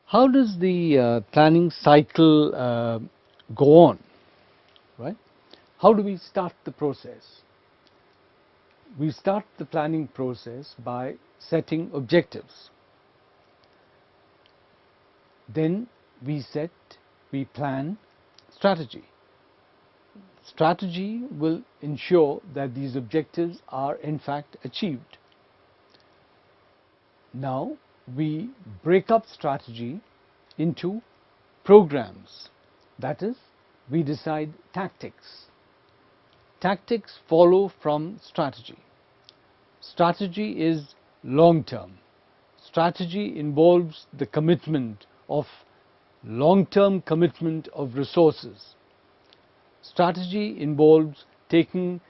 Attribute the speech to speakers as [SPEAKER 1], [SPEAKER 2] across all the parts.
[SPEAKER 1] How does the planning cycle go on, right? How do we start the process? We start the planning process by setting objectives. Then we plan strategy. Strategy will ensure that these objectives are in fact achieved. Now we break up strategy into programs. That is, we decide tactics. Tactics follow from strategy. Strategy is long term. Strategy involves the commitment of long-term commitment of resources. Strategy involves taking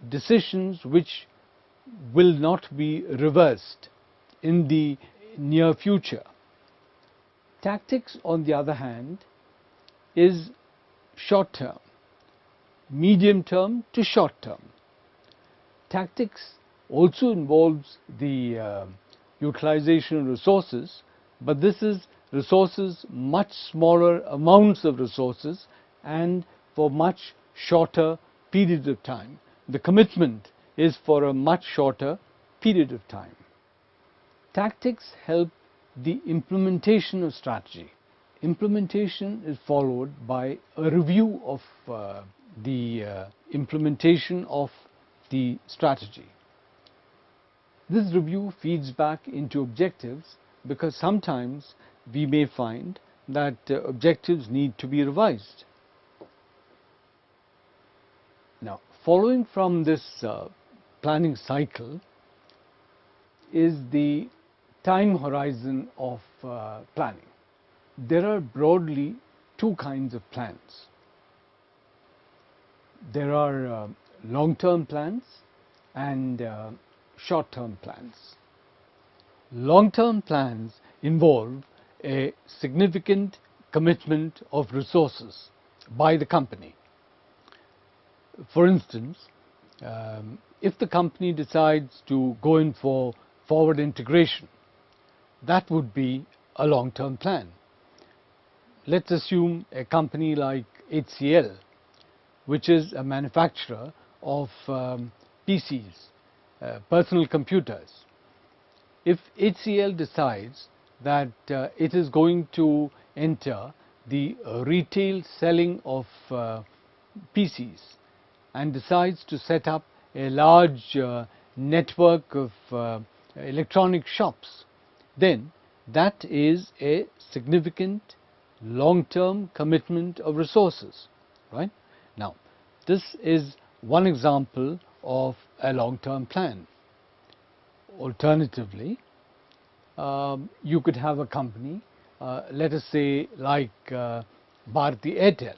[SPEAKER 1] decisions which will not be reversed in the near future. Tactics, on the other hand, is short term, medium term to short term. Tactics also involves the utilization of resources, but this is resources, much smaller amounts of resources and for much shorter periods of time. The commitment is for a much shorter period of time. Tactics help the implementation of strategy. Implementation is followed by a review of the implementation of the strategy. This review feeds back into objectives because sometimes we may find that objectives need to be revised. Now, following from this planning cycle is the time horizon of planning. There are broadly two kinds of plans. There are long-term plans and short-term plans. Long-term plans involve a significant commitment of resources by the company. For instance, if the company decides to go in for forward integration, that would be a long-term plan. Let's assume a company like HCL, which is a manufacturer of PCs, personal computers. If HCL decides that it is going to enter the retail selling of PCs and decides to set up a large network of electronic shops, then that is a significant long-term commitment of resources, right? Now, this is one example of a long-term plan. Alternatively, you could have a company, let us say like Bharti Airtel.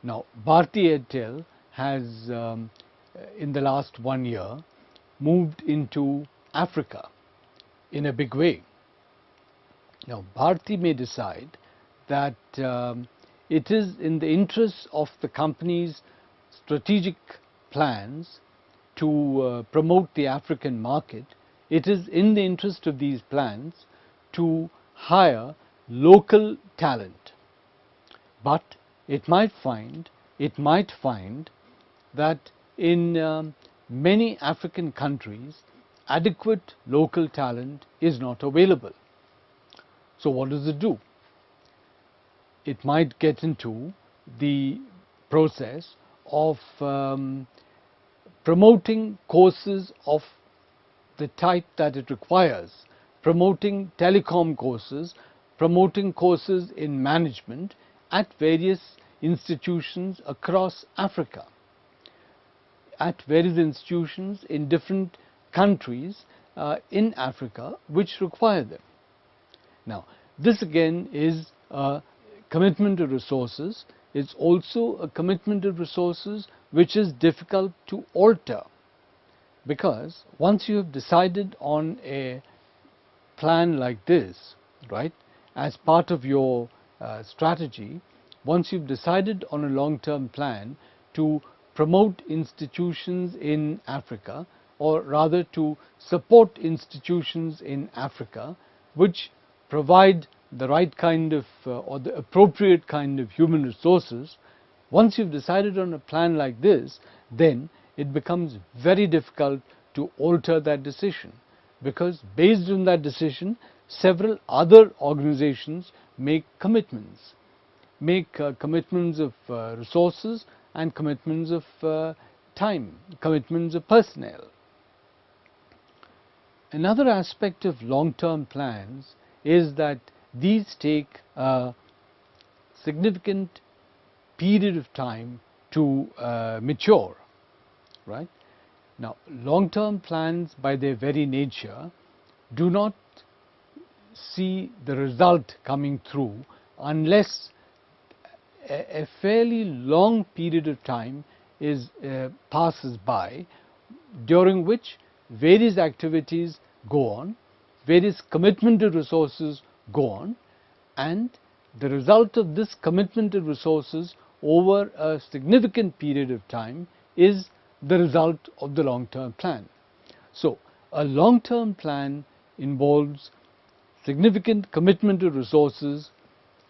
[SPEAKER 1] Now, Bharti Airtel has in the last 1 year moved into Africa in a big way. Now, Bharti may decide that it is in the interest of the company's strategic plans to promote the African market, it is in the interest of these plans to hire local talent. But it might find that in many African countries, adequate local talent is not available. So what does it do? It might get into the process of promoting courses of the type that it requires, promoting telecom courses, promoting courses in management at various institutions across Africa, at various institutions in different countries in Africa which require them. Now, this again is a commitment of resources. It's also a commitment of resources which is difficult to alter, because once you have decided on a plan like this, right, as part of your strategy, once you've decided on a long-term plan to promote institutions in Africa, or rather to support institutions in Africa which provide the right kind of or the appropriate kind of human resources, once you've decided on a plan like this, then it becomes very difficult to alter that decision, because based on that decision several other organizations make commitments, commitments of resources and commitments of time, commitments of personnel. Another aspect of long-term plans is that these take a significant period of time to mature, right? Now, long-term plans by their very nature do not see the result coming through unless a fairly long period of time passes by, during which various activities go on, various commitment of resources go on, and the result of this commitment of resources over a significant period of time is the result of the long-term plan. So, a long-term plan involves significant commitment of resources.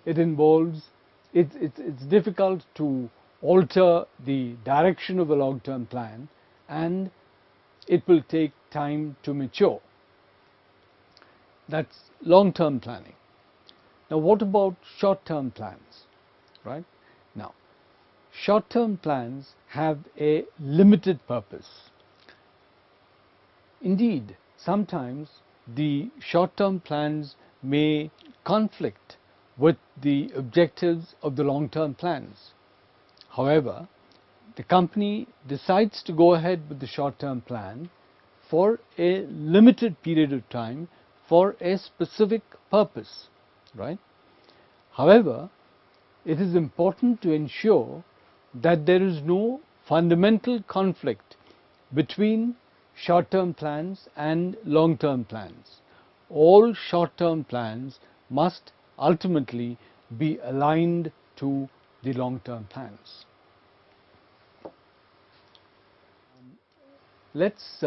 [SPEAKER 1] It's difficult to alter the direction of a long-term plan, and it will take time to mature. That's long-term planning. Now, what about short-term plans, right? Now, short-term plans have a limited purpose. Indeed, sometimes the short-term plans may conflict with the objectives of the long-term plans. However, the company decides to go ahead with the short-term plan for a limited period of time for a specific purpose, right? However, it is important to ensure that there is no fundamental conflict between short-term plans and long-term plans. All short-term plans must ultimately be aligned to the long-term plans. Let's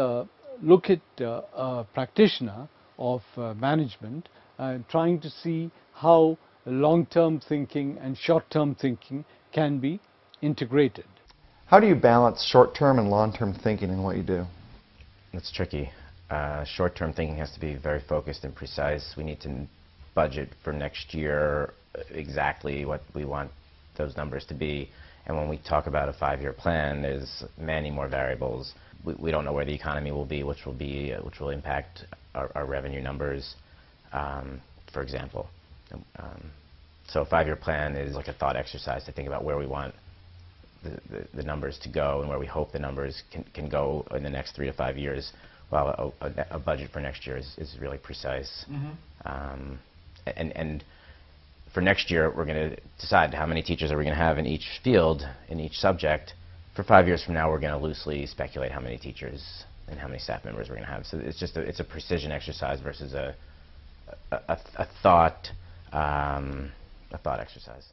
[SPEAKER 1] look at a practitioner of management trying to see how long-term thinking and short-term thinking can be integrated.
[SPEAKER 2] How do you balance short-term and long-term thinking in what you do?
[SPEAKER 3] It's tricky. Short-term thinking has to be very focused and precise. We need to budget for next year exactly what we want those numbers to be. And when we talk about a 5-year plan, there's many more variables. We don't know where the economy will be, which will impact our revenue numbers, for example. So a 5-year plan is like a thought exercise to think about where we want the numbers to go and where we hope the numbers can go in the next 3 to 5 years, while a budget for next year is really precise. Mm-hmm. And for next year, we're going to decide how many teachers are we going to have in each field, in each subject. For 5 years from now, we're going to loosely speculate how many teachers and how many staff members we're going to have. So it's just it's a precision exercise versus a thought exercise.